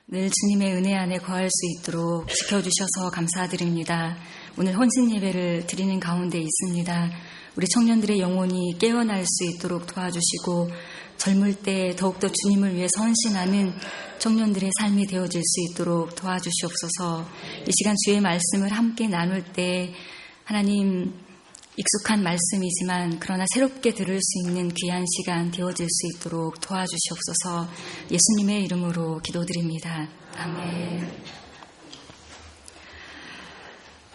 늘 주님의 은혜 안에 거할 수 있도록 지켜주셔서 감사드립니다. 오늘 혼신 예배를 드리는 가운데 있습니다. 우리 청년들의 영혼이 깨어날 수 있도록 도와주시고 젊을 때 더욱더 주님을 위해서 헌신하는 청년들의 삶이 되어질 수 있도록 도와주시옵소서. 이 시간 주의 말씀을 함께 나눌 때 하나님 익숙한 말씀이지만 그러나 새롭게 들을 수 있는 귀한 시간 되어질 수 있도록 도와주시옵소서. 예수님의 이름으로 기도드립니다. 아멘.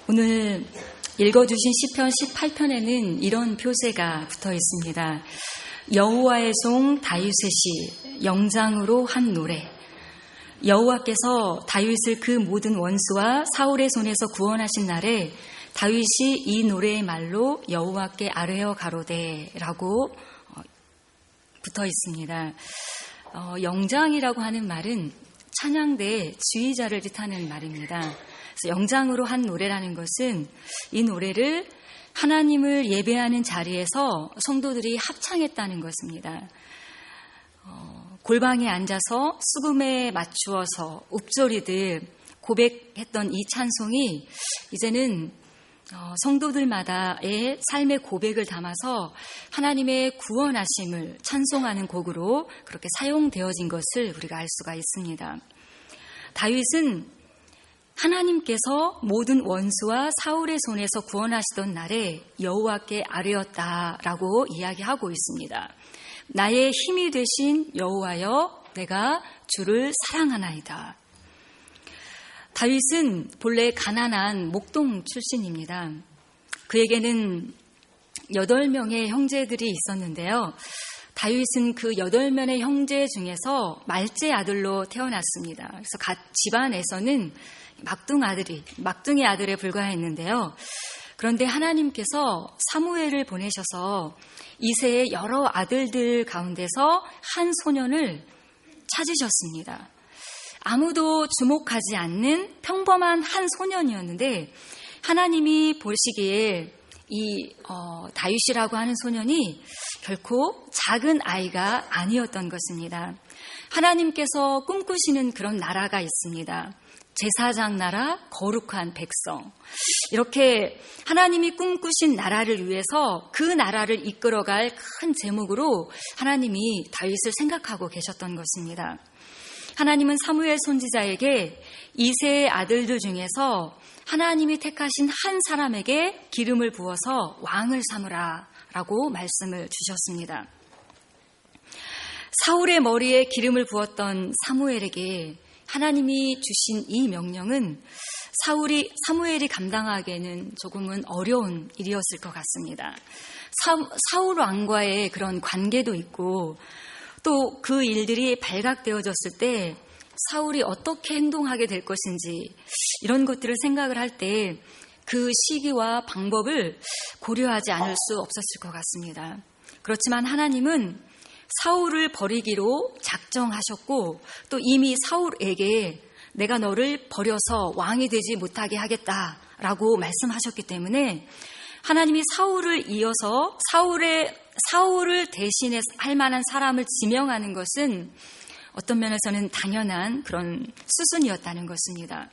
오늘 읽어주신 시편 18편에는 이런 표제가 붙어 있습니다. 여호와의 종 다윗의 시, 영장으로 한 노래. 여호와께서 다윗을 그 모든 원수와 사울의 손에서 구원하신 날에 다윗이 이 노래의 말로 여호와께 아뢰어 가로되라고 붙어 있습니다. 영장이라고 하는 말은 찬양대의 지휘자를 뜻하는 말입니다. 그래서 영장으로 한 노래라는 것은 이 노래를 하나님을 예배하는 자리에서 성도들이 합창했다는 것입니다. 골방에 앉아서 수금에 맞추어서 읊조리듯 고백했던 이 찬송이 이제는 성도들마다의 삶의 고백을 담아서 하나님의 구원하심을 찬송하는 곡으로 그렇게 사용되어진 것을 우리가 알 수가 있습니다. 다윗은 하나님께서 모든 원수와 사울의 손에서 구원하시던 날에 여호와께 아뢰었다라고 이야기하고 있습니다. 나의 힘이 되신 여호와여, 내가 주를 사랑하나이다. 다윗은 본래 가난한 목동 출신입니다. 그에게는 8명의 형제들이 있었는데요. 다윗은 그 8명의 형제 중에서 말째 아들로 태어났습니다. 그래서 각 집안에서는 막둥이 아들에 불과했는데요. 그런데 하나님께서 사무엘을 보내셔서 이새의 여러 아들들 가운데서 한 소년을 찾으셨습니다. 아무도 주목하지 않는 평범한 한 소년이었는데 하나님이 보시기에 이 다윗이라고 하는 소년이 결코 작은 아이가 아니었던 것입니다. 하나님께서 꿈꾸시는 그런 나라가 있습니다. 제사장 나라, 거룩한 백성. 이렇게 하나님이 꿈꾸신 나라를 위해서 그 나라를 이끌어갈 큰 제목으로 하나님이 다윗을 생각하고 계셨던 것입니다. 하나님은 사무엘 선지자에게 이새의 아들들 중에서 하나님이 택하신 한 사람에게 기름을 부어서 왕을 삼으라 라고 말씀을 주셨습니다. 사울의 머리에 기름을 부었던 사무엘에게 하나님이 주신 이 명령은 사무엘이 감당하기에는 조금은 어려운 일이었을 것 같습니다. 사울 왕과의 그런 관계도 있고 또 그 일들이 발각되어졌을 때 사울이 어떻게 행동하게 될 것인지 이런 것들을 생각을 할 때 그 시기와 방법을 고려하지 않을 수 없었을 것 같습니다. 그렇지만 하나님은 사울을 버리기로 작정하셨고 또 이미 사울에게 내가 너를 버려서 왕이 되지 못하게 하겠다라고 말씀하셨기 때문에 하나님이 사울을 이어서 사울을 대신해 할 만한 사람을 지명하는 것은 어떤 면에서는 당연한 그런 수순이었다는 것입니다.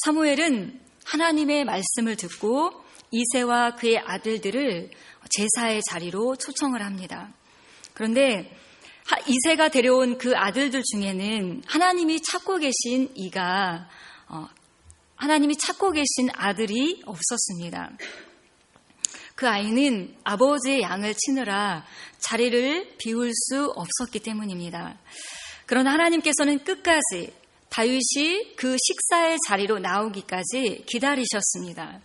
사무엘은 하나님의 말씀을 듣고 이새와 그의 아들들을 제사의 자리로 초청을 합니다. 그런데 이새가 데려온 그 아들들 중에는 하나님이 찾고 계신 아들이 없었습니다. 그 아이는 아버지의 양을 치느라 자리를 비울 수 없었기 때문입니다. 그러나 하나님께서는 끝까지 다윗이 그 식사의 자리로 나오기까지 기다리셨습니다.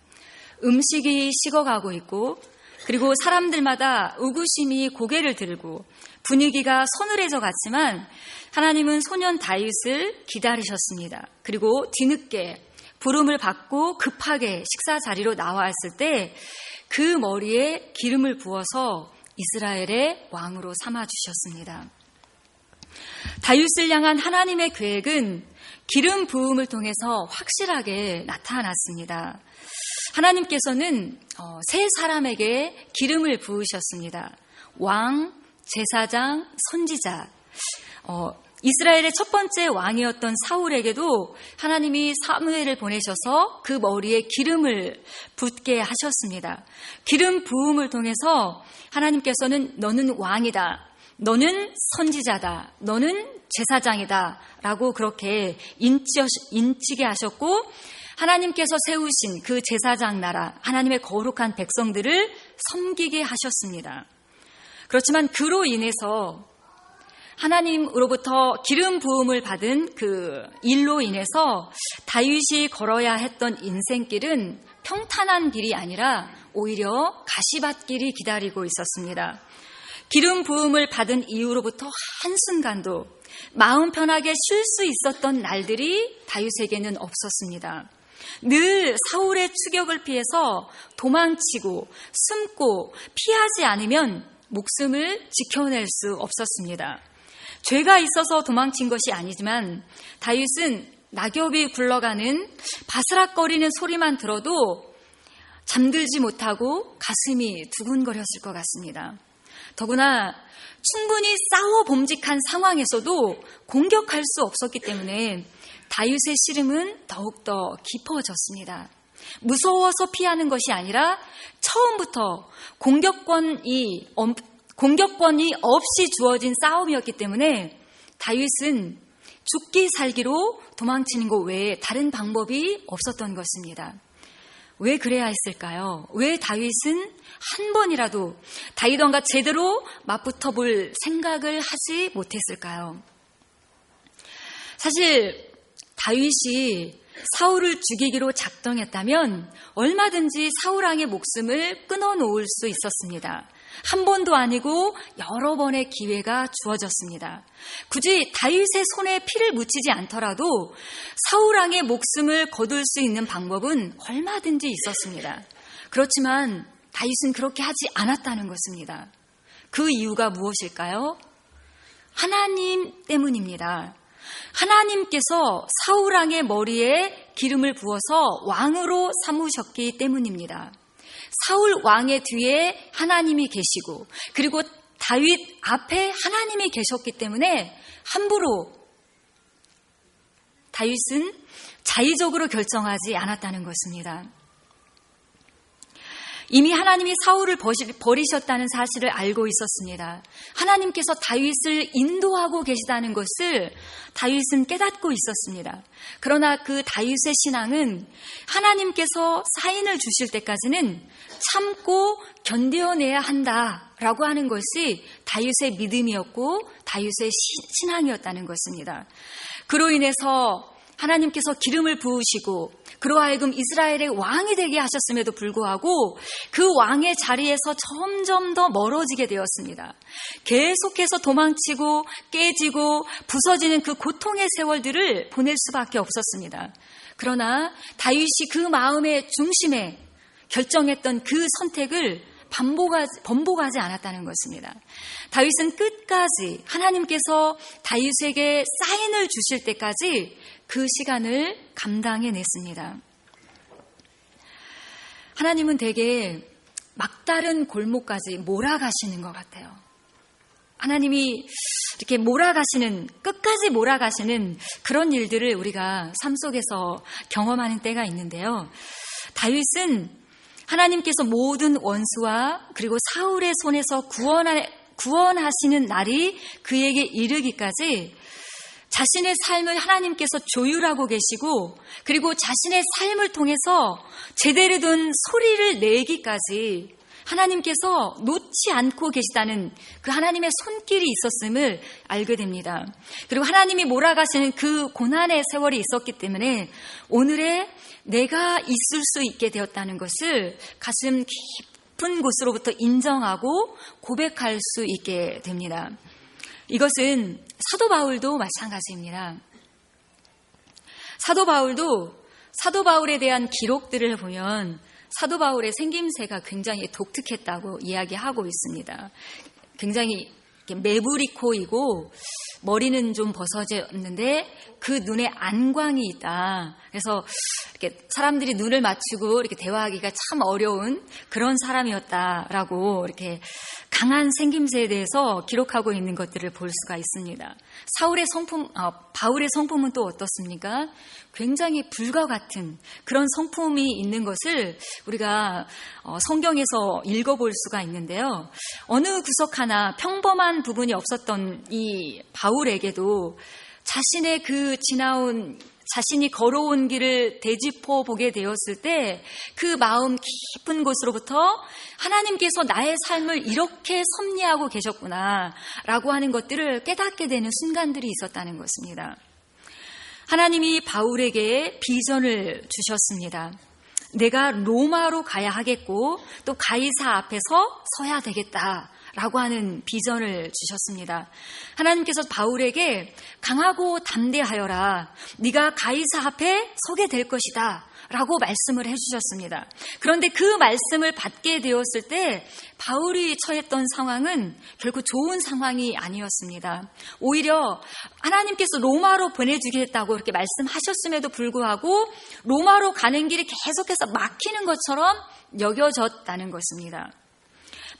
음식이 식어가고 있고 그리고 사람들마다 의구심이 고개를 들고 분위기가 서늘해져 갔지만 하나님은 소년 다윗을 기다리셨습니다. 그리고 뒤늦게 부름을 받고 급하게 식사 자리로 나왔을 때 그 머리에 기름을 부어서 이스라엘의 왕으로 삼아주셨습니다. 다윗을 향한 하나님의 계획은 기름 부음을 통해서 확실하게 나타났습니다. 하나님께서는 세 사람에게 기름을 부으셨습니다. 왕, 제사장, 선지자. 이스라엘의 첫 번째 왕이었던 사울에게도 하나님이 사무엘을 보내셔서 그 머리에 기름을 붓게 하셨습니다. 기름 부음을 통해서 하나님께서는 너는 왕이다, 너는 선지자다, 너는 제사장이다 라고 그렇게 인치게 하셨고, 하나님께서 세우신 그 제사장 나라, 하나님의 거룩한 백성들을 섬기게 하셨습니다. 그렇지만 그로 인해서 하나님으로부터 기름 부음을 받은 그 일로 인해서 다윗이 걸어야 했던 인생길은 평탄한 길이 아니라 오히려 가시밭길이 기다리고 있었습니다. 기름 부음을 받은 이후로부터 한순간도 마음 편하게 쉴 수 있었던 날들이 다윗에게는 없었습니다. 늘 사울의 추격을 피해서 도망치고 숨고 피하지 않으면 목숨을 지켜낼 수 없었습니다. 죄가 있어서 도망친 것이 아니지만 다윗은 낙엽이 굴러가는 바스락거리는 소리만 들어도 잠들지 못하고 가슴이 두근거렸을 것 같습니다. 더구나 충분히 싸워 범직한 상황에서도 공격할 수 없었기 때문에 다윗의 시름은 더욱더 깊어졌습니다. 무서워서 피하는 것이 아니라 처음부터 공격권이 없이 주어진 싸움이었기 때문에 다윗은 죽기 살기로 도망치는 것 외에 다른 방법이 없었던 것입니다. 왜 그래야 했을까요? 왜 다윗은 한 번이라도 다윗왕과 제대로 맞붙어 볼 생각을 하지 못했을까요? 사실 다윗이 사울을 죽이기로 작정했다면 얼마든지 사울왕의 목숨을 끊어놓을 수 있었습니다. 한 번도 아니고 여러 번의 기회가 주어졌습니다. 굳이 다윗의 손에 피를 묻히지 않더라도 사울왕의 목숨을 거둘 수 있는 방법은 얼마든지 있었습니다. 그렇지만 다윗은 그렇게 하지 않았다는 것입니다. 그 이유가 무엇일까요? 하나님 때문입니다. 하나님께서 사울왕의 머리에 기름을 부어서 왕으로 삼으셨기 때문입니다. 사울 왕의 뒤에 하나님이 계시고 그리고 다윗 앞에 하나님이 계셨기 때문에 함부로 다윗은 자의적으로 결정하지 않았다는 것입니다. 이미 하나님이 사울을 버리셨다는 사실을 알고 있었습니다. 하나님께서 다윗을 인도하고 계시다는 것을 다윗은 깨닫고 있었습니다. 그러나 그 다윗의 신앙은 하나님께서 사인을 주실 때까지는 참고 견뎌내야 한다라고 하는 것이 다윗의 믿음이었고 다윗의 신앙이었다는 것입니다. 그로 인해서 하나님께서 기름을 부으시고 그로 하여금 이스라엘의 왕이 되게 하셨음에도 불구하고 그 왕의 자리에서 점점 더 멀어지게 되었습니다. 계속해서 도망치고 깨지고 부서지는 그 고통의 세월들을 보낼 수밖에 없었습니다. 그러나 다윗이 그 마음의 중심에 결정했던 그 선택을 번복하지 않았다는 것입니다. 다윗은 끝까지 하나님께서 다윗에게 사인을 주실 때까지 그 시간을 감당해냈습니다. 하나님은 되게 막다른 골목까지 몰아가시는 것 같아요. 하나님이 이렇게 끝까지 몰아가시는 그런 일들을 우리가 삶 속에서 경험하는 때가 있는데요. 다윗은 하나님께서 모든 원수와 그리고 사울의 손에서 구원하시는 날이 그에게 이르기까지 자신의 삶을 하나님께서 조율하고 계시고 그리고 자신의 삶을 통해서 제대로 된 소리를 내기까지 하나님께서 놓지 않고 계시다는 그 하나님의 손길이 있었음을 알게 됩니다. 그리고 하나님이 몰아가시는 그 고난의 세월이 있었기 때문에 오늘의 내가 있을 수 있게 되었다는 것을 가슴 깊은 곳으로부터 인정하고 고백할 수 있게 됩니다. 이것은 사도 바울도 마찬가지입니다. 사도 바울에 대한 기록들을 보면 사도 바울의 생김새가 굉장히 독특했다고 이야기하고 있습니다. 굉장히 매부리 코이고 머리는 좀 벗어졌는데 그 눈에 안광이 있다. 그래서 이렇게 사람들이 눈을 맞추고 이렇게 대화하기가 참 어려운 그런 사람이었다라고 이렇게 강한 생김새에 대해서 기록하고 있는 것들을 볼 수가 있습니다. 바울의 성품은 또 어떻습니까? 굉장히 불과 같은 그런 성품이 있는 것을 우리가 성경에서 읽어볼 수가 있는데요. 어느 구석 하나 평범한 부분이 없었던 이 바울에게도 자신의 그 자신이 걸어온 길을 되짚어 보게 되었을 때 그 마음 깊은 곳으로부터 하나님께서 나의 삶을 이렇게 섭리하고 계셨구나 라고 하는 것들을 깨닫게 되는 순간들이 있었다는 것입니다. 하나님이 바울에게 비전을 주셨습니다. 내가 로마로 가야 하겠고 또 가이사 앞에서 서야 되겠다 라고 하는 비전을 주셨습니다. 하나님께서 바울에게 강하고 담대하여라. 네가 가이사 앞에 서게 될 것이다 라고 말씀을 해주셨습니다. 그런데 그 말씀을 받게 되었을 때 바울이 처했던 상황은 결코 좋은 상황이 아니었습니다. 오히려 하나님께서 로마로 보내주겠다고 이렇게 말씀하셨음에도 불구하고 로마로 가는 길이 계속해서 막히는 것처럼 여겨졌다는 것입니다.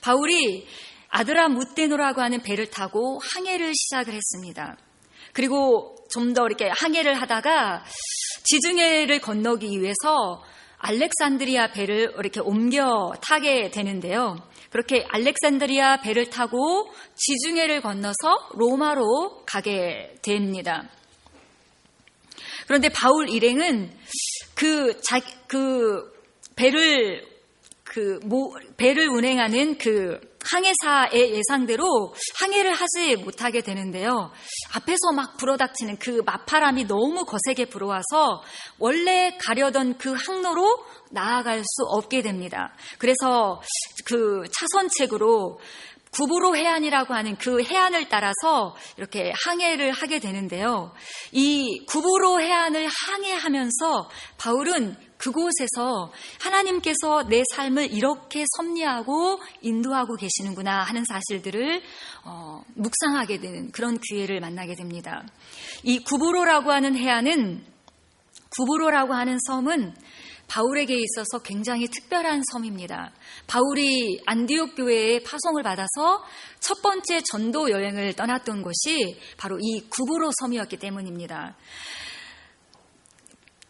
바울이 아드라무테노라고 하는 배를 타고 항해를 시작을 했습니다. 그리고 좀 더 이렇게 항해를 하다가 지중해를 건너기 위해서 알렉산드리아 배를 이렇게 옮겨 타게 되는데요. 그렇게 알렉산드리아 배를 타고 지중해를 건너서 로마로 가게 됩니다. 그런데 바울 일행은 배를 운행하는 그 항해사의 예상대로 항해를 하지 못하게 되는데요. 앞에서 막 불어닥치는 그 맞바람이 너무 거세게 불어와서 원래 가려던 그 항로로 나아갈 수 없게 됩니다. 그래서 그 차선책으로 구브로 해안이라고 하는 그 해안을 따라서 이렇게 항해를 하게 되는데요. 이 구브로 해안을 항해하면서 바울은 그곳에서 하나님께서 내 삶을 이렇게 섭리하고 인도하고 계시는구나 하는 사실들을 묵상하게 되는 그런 기회를 만나게 됩니다. 이 구브로라고 하는 섬은 바울에게 있어서 굉장히 특별한 섬입니다. 바울이 안디옥 교회에 파송을 받아서 첫 번째 전도 여행을 떠났던 곳이 바로 이 구브로 섬이었기 때문입니다.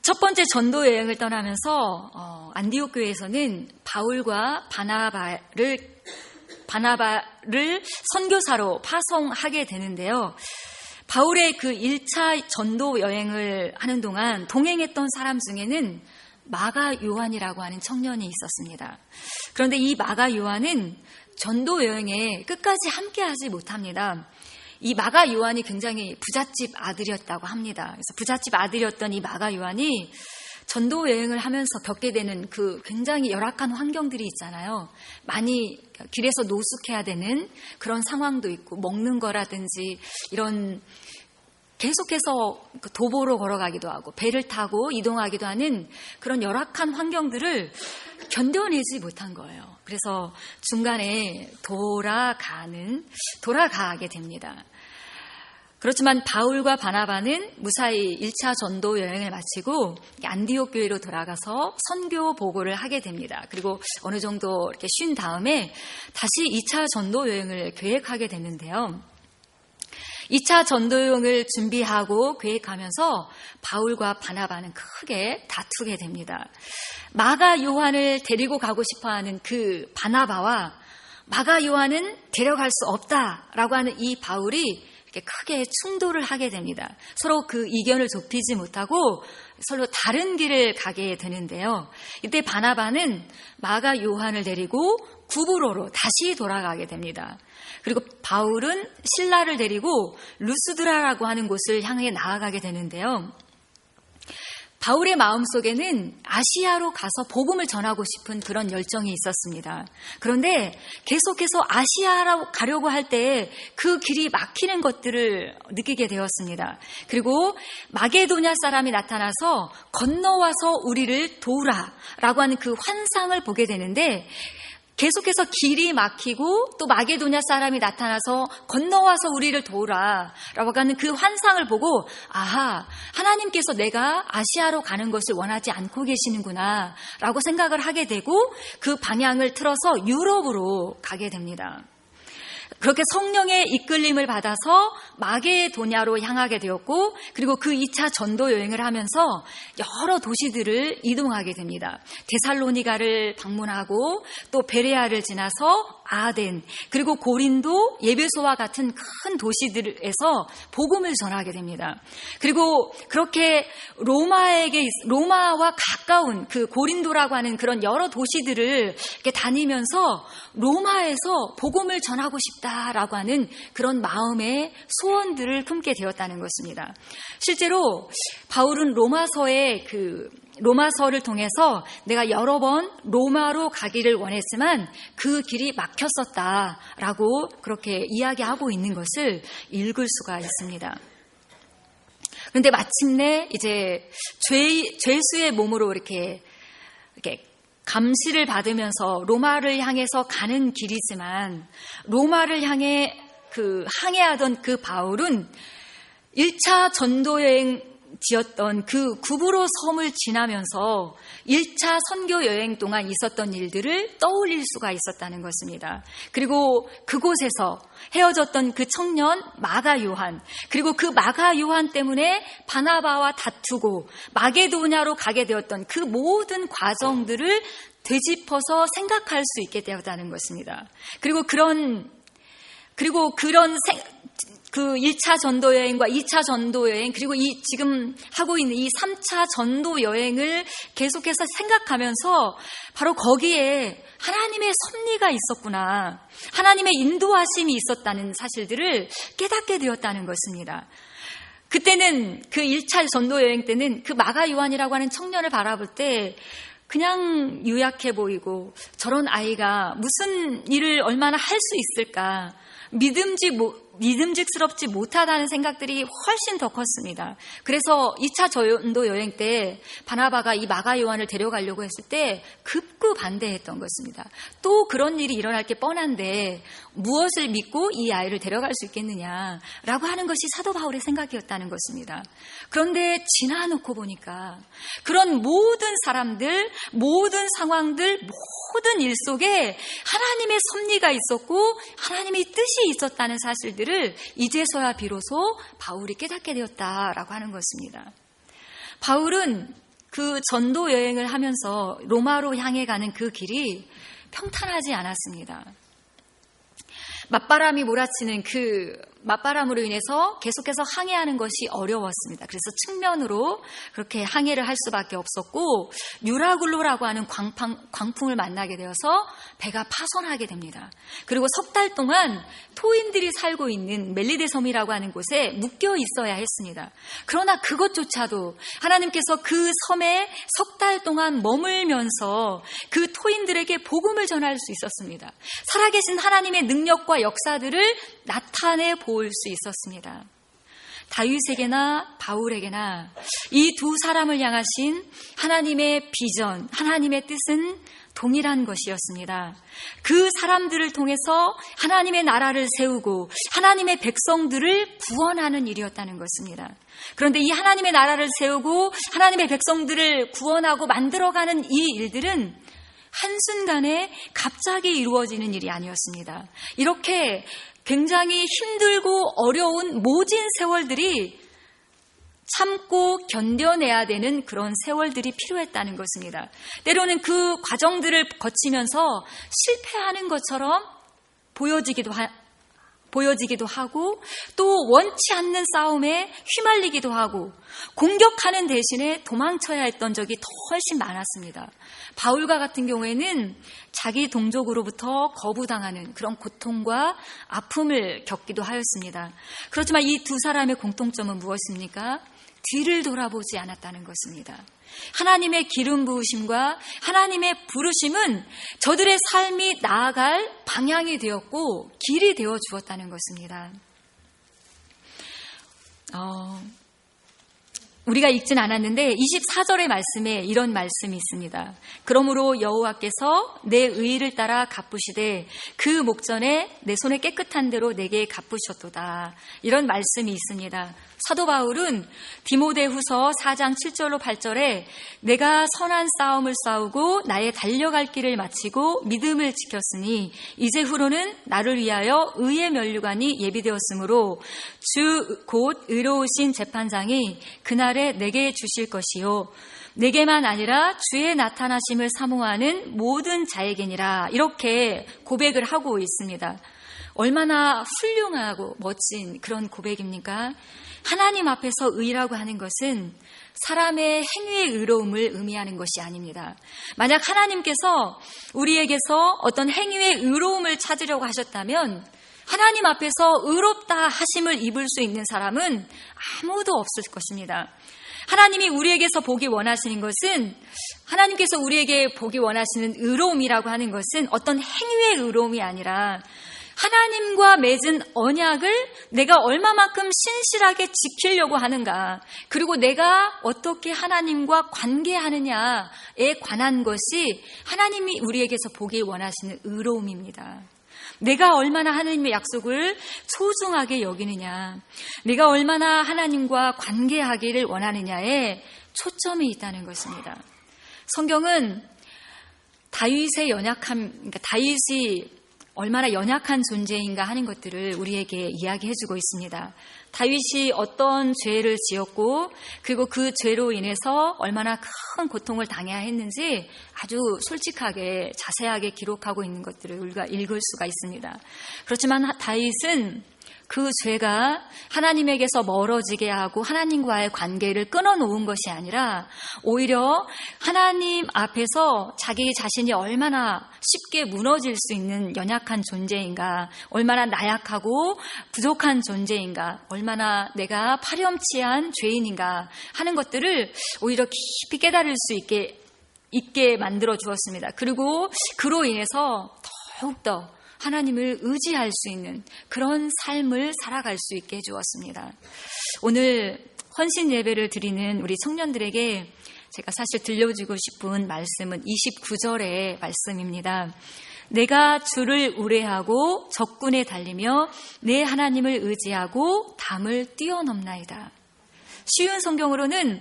첫 번째 전도 여행을 떠나면서 안디옥 교회에서는 바울과 바나바를 선교사로 파송하게 되는데요. 바울의 그 1차 전도 여행을 하는 동안 동행했던 사람 중에는 마가 요한이라고 하는 청년이 있었습니다. 그런데 이 마가 요한은 전도 여행에 끝까지 함께하지 못합니다. 이 마가 요한이 굉장히 부잣집 아들이었다고 합니다. 그래서 부잣집 아들이었던 이 마가 요한이 전도 여행을 하면서 겪게 되는 그 굉장히 열악한 환경들이 있잖아요. 많이 길에서 노숙해야 되는 그런 상황도 있고 먹는 거라든지 이런 계속해서 도보로 걸어가기도 하고 배를 타고 이동하기도 하는 그런 열악한 환경들을 견뎌내지 못한 거예요. 그래서 중간에 돌아가게 됩니다. 그렇지만 바울과 바나바는 무사히 1차 전도 여행을 마치고 안디옥 교회로 돌아가서 선교 보고를 하게 됩니다. 그리고 어느 정도 이렇게 쉰 다음에 다시 2차 전도 여행을 계획하게 되는데요. 2차 전도여행을 준비하고 계획하면서 바울과 바나바는 크게 다투게 됩니다. 마가 요한을 데리고 가고 싶어하는 그 바나바와 마가 요한은 데려갈 수 없다라고 하는 이 바울이 이렇게 크게 충돌을 하게 됩니다. 서로 그 이견을 좁히지 못하고 서로 다른 길을 가게 되는데요. 이때 바나바는 마가 요한을 데리고 구브로로 다시 돌아가게 됩니다. 그리고 바울은 실라를 데리고 루스드라라고 하는 곳을 향해 나아가게 되는데요. 바울의 마음속에는 아시아로 가서 복음을 전하고 싶은 그런 열정이 있었습니다. 그런데 계속해서 아시아로 가려고 할 때 그 길이 막히는 것들을 느끼게 되었습니다. 그리고 마게도냐 사람이 나타나서 건너와서 우리를 도우라라고 하는 그 환상을 보게 되는데 계속해서 길이 막히고 또 마게도냐 사람이 나타나서 건너와서 우리를 도우라 라고 하는 그 환상을 보고 아하, 하나님께서 내가 아시아로 가는 것을 원하지 않고 계시는구나 라고 생각을 하게 되고 그 방향을 틀어서 유럽으로 가게 됩니다. 그렇게 성령의 이끌림을 받아서 마게도냐로 향하게 되었고, 그리고 그 2차 전도 여행을 하면서 여러 도시들을 이동하게 됩니다. 데살로니가를 방문하고 또 베레아를 지나서 아덴, 그리고 고린도, 예베소와 같은 큰 도시들에서 복음을 전하게 됩니다. 그리고 그렇게 로마와 가까운 그 고린도라고 하는 그런 여러 도시들을 이렇게 다니면서 로마에서 복음을 전하고 싶다라고 하는 그런 마음의 소원들을 품게 되었다는 것입니다. 실제로 바울은 로마서를 통해서 내가 여러 번 로마로 가기를 원했지만 그 길이 막혔었다라고 그렇게 이야기하고 있는 것을 읽을 수가 있습니다. 그런데 마침내 이제 죄수의 몸으로 이렇게 감시를 받으면서 로마를 향해서 가는 길이지만, 로마를 향해 항해하던 그 바울은 1차 전도 여행지였던 그 구브로 섬을 지나면서 1차 선교 여행 동안 있었던 일들을 떠올릴 수가 있었다는 것입니다. 그리고 그곳에서 헤어졌던 그 청년 마가 요한, 그리고 그 마가 요한 때문에 바나바와 다투고 마게도냐로 가게 되었던 그 모든 과정들을 되짚어서 생각할 수 있게 되었다는 것입니다. 그리고 그런 그 1차 전도 여행과 2차 전도 여행, 그리고 지금 하고 있는 이 3차 전도 여행을 계속해서 생각하면서 바로 거기에 하나님의 섭리가 있었구나, 하나님의 인도하심이 있었다는 사실들을 깨닫게 되었다는 것입니다. 그때는 그 1차 전도 여행 때는 그 마가 요한이라고 하는 청년을 바라볼 때 그냥 유약해 보이고, 저런 아이가 무슨 일을 얼마나 할 수 있을까, 믿음직스럽지 못하다는 생각들이 훨씬 더 컸습니다. 그래서 2차 전도 여행 때 바나바가 이 마가 요한을 데려가려고 했을 때 극구 반대했던 것입니다. 또 그런 일이 일어날 게 뻔한데 무엇을 믿고 이 아이를 데려갈 수 있겠느냐라고 하는 것이 사도 바울의 생각이었다는 것입니다. 그런데 지나놓고 보니까 그런 모든 사람들, 모든 상황들, 모든 일 속에 하나님의 섭리가 있었고 하나님의 뜻이 있었다는 사실들을 이제서야 비로소 바울이 깨닫게 되었다라고 하는 것입니다. 바울은 그 전도 여행을 하면서 로마로 향해 가는 그 길이 평탄하지 않았습니다. 맞바람이 몰아치는 그 맞바람으로 인해서 계속해서 항해하는 것이 어려웠습니다. 그래서 측면으로 그렇게 항해를 할 수밖에 없었고, 유라굴로라고 하는 광풍을 만나게 되어서 배가 파손하게 됩니다. 그리고 석 달 동안 토인들이 살고 있는 멜리데 섬이라고 하는 곳에 묶여 있어야 했습니다. 그러나 그것조차도 하나님께서 그 섬에 석 달 동안 머물면서 그 토인들에게 복음을 전할 수 있었습니다. 살아계신 하나님의 능력과 역사들을 나타내 보일 수 있었습니다. 다윗에게나 바울에게나 이 두 사람을 향하신 하나님의 비전, 하나님의 뜻은 동일한 것이었습니다. 그 사람들을 통해서 하나님의 나라를 세우고 하나님의 백성들을 구원하는 일이었다는 것입니다. 그런데 이 하나님의 나라를 세우고 하나님의 백성들을 구원하고 만들어가는 이 일들은 한순간에 갑자기 이루어지는 일이 아니었습니다. 이렇게 굉장히 힘들고 어려운 모진 세월들이 참고 견뎌내야 되는 그런 세월들이 필요했다는 것입니다. 때로는 그 과정들을 거치면서 실패하는 것처럼 보여지기도 하고, 또 원치 않는 싸움에 휘말리기도 하고, 공격하는 대신에 도망쳐야 했던 적이 더 훨씬 많았습니다. 바울과 같은 경우에는 자기 동족으로부터 거부당하는 그런 고통과 아픔을 겪기도 하였습니다. 그렇지만 이 두 사람의 공통점은 무엇입니까? 뒤를 돌아보지 않았다는 것입니다. 하나님의 기름 부으심과 하나님의 부르심은 저들의 삶이 나아갈 방향이 되었고 길이 되어 주었다는 것입니다. 우리가 읽진 않았는데 24절의 말씀에 이런 말씀이 있습니다. 그러므로 여호와께서 내 의를 따라 갚으시되 그 목전에 내 손에 깨끗한 대로 내게 갚으셨도다. 이런 말씀이 있습니다. 사도 바울은 디모데후서 4장 7절로 8절에 내가 선한 싸움을 싸우고 나의 달려갈 길을 마치고 믿음을 지켰으니 이제후로는 나를 위하여 의의 면류관이 예비되었으므로 주 곧 의로우신 재판장이 그날에 내게 주실 것이요 내게만 아니라 주의 나타나심을 사모하는 모든 자에게니라. 이렇게 고백을 하고 있습니다. 얼마나 훌륭하고 멋진 그런 고백입니까? 하나님 앞에서 의라고 하는 것은 사람의 행위의 의로움을 의미하는 것이 아닙니다. 만약 하나님께서 우리에게서 어떤 행위의 의로움을 찾으려고 하셨다면 하나님 앞에서 의롭다 하심을 입을 수 있는 사람은 아무도 없을 것입니다. 하나님이 우리에게서 보기 원하시는 것은, 하나님께서 우리에게 보기 원하시는 의로움이라고 하는 것은 어떤 행위의 의로움이 아니라 하나님과 맺은 언약을 내가 얼마만큼 신실하게 지키려고 하는가, 그리고 내가 어떻게 하나님과 관계하느냐에 관한 것이 하나님이 우리에게서 보기 원하시는 의로움입니다. 내가 얼마나 하나님의 약속을 소중하게 여기느냐, 내가 얼마나 하나님과 관계하기를 원하느냐에 초점이 있다는 것입니다. 성경은 다윗의 연약함, 그러니까 다윗이 얼마나 연약한 존재인가 하는 것들을 우리에게 이야기해주고 있습니다. 다윗이 어떤 죄를 지었고 그리고 그 죄로 인해서 얼마나 큰 고통을 당해야 했는지 아주 솔직하게 자세하게 기록하고 있는 것들을 우리가 읽을 수가 있습니다. 그렇지만 다윗은 그 죄가 하나님에게서 멀어지게 하고 하나님과의 관계를 끊어놓은 것이 아니라 오히려 하나님 앞에서 자기 자신이 얼마나 쉽게 무너질 수 있는 연약한 존재인가, 얼마나 나약하고 부족한 존재인가, 얼마나 내가 파렴치한 죄인인가 하는 것들을 오히려 깊이 깨달을 수 있게 만들어 주었습니다. 그리고 그로 인해서 더욱더 하나님을 의지할 수 있는 그런 삶을 살아갈 수 있게 해주었습니다. 오늘 헌신 예배를 드리는 우리 청년들에게 제가 사실 들려주고 싶은 말씀은 29절의 말씀입니다. 내가 주를 우뢰하고 적군에 달리며 내 하나님을 의지하고 담을 뛰어넘나이다. 쉬운 성경으로는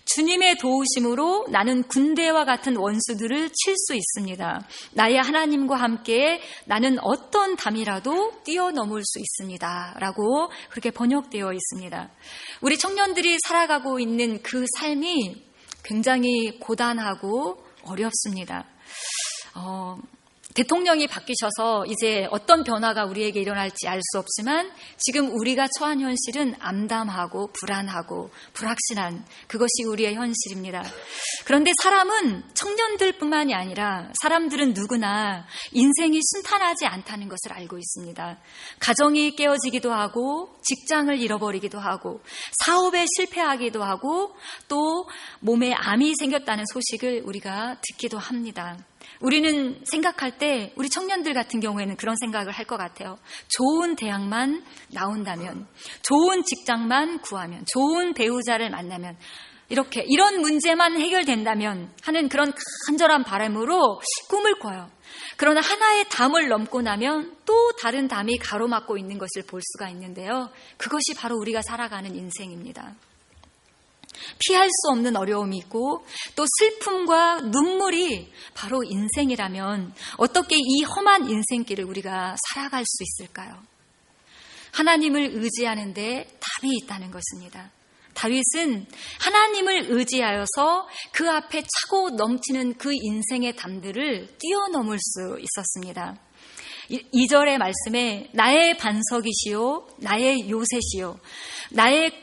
주님의 도우심으로 나는 군대와 같은 원수들을 칠 수 있습니다. 나의 하나님과 함께 나는 어떤 담이라도 뛰어넘을 수 있습니다. 라고 그렇게 번역되어 있습니다. 우리 청년들이 살아가고 있는 그 삶이 굉장히 고단하고 어렵습니다. 대통령이 바뀌셔서 이제 어떤 변화가 우리에게 일어날지 알 수 없지만 지금 우리가 처한 현실은 암담하고 불안하고 불확실한 그것이 우리의 현실입니다. 그런데 사람은 청년들뿐만이 아니라 사람들은 누구나 인생이 순탄하지 않다는 것을 알고 있습니다. 가정이 깨어지기도 하고 직장을 잃어버리기도 하고 사업에 실패하기도 하고 또 몸에 암이 생겼다는 소식을 우리가 듣기도 합니다. 우리는 생각할 때 우리 청년들 같은 경우에는 그런 생각을 할 것 같아요. 좋은 대학만 나온다면, 좋은 직장만 구하면, 좋은 배우자를 만나면, 이런 문제만 해결된다면 하는 그런 간절한 바람으로 꿈을 꿔요. 그러나 하나의 담을 넘고 나면 또 다른 담이 가로막고 있는 것을 볼 수가 있는데요. 그것이 바로 우리가 살아가는 인생입니다. 피할 수 없는 어려움이 있고 또 슬픔과 눈물이 바로 인생이라면 어떻게 이 험한 인생길을 우리가 살아갈 수 있을까요? 하나님을 의지하는데 답이 있다는 것입니다. 다윗은 하나님을 의지하여서 그 앞에 차고 넘치는 그 인생의 담들을 뛰어넘을 수 있었습니다. 2절의 말씀에 나의 반석이시요 나의 요새시요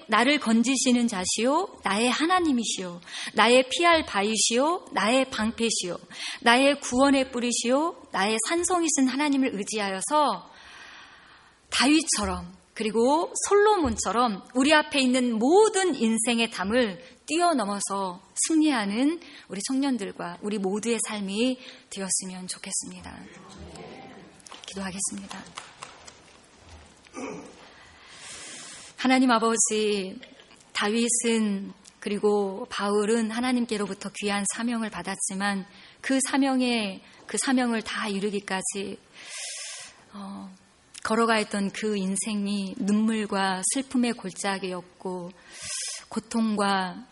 나를 건지시는 자시요 나의 하나님이시요 나의 피할 바위시요 나의 방패시요 나의 구원의 뿌리시요 나의 산성이신 하나님을 의지하여서 다윗처럼 그리고 솔로몬처럼 우리 앞에 있는 모든 인생의 담을 뛰어넘어서 승리하는 우리 청년들과 우리 모두의 삶이 되었으면 좋겠습니다. 기도하겠습니다. 하나님 아버지, 다윗은 그리고 바울은 하나님께로부터 귀한 사명을 받았지만 그 사명을 다 이루기까지 걸어가 있던 그 인생이 눈물과 슬픔의 골짜기였고 고통과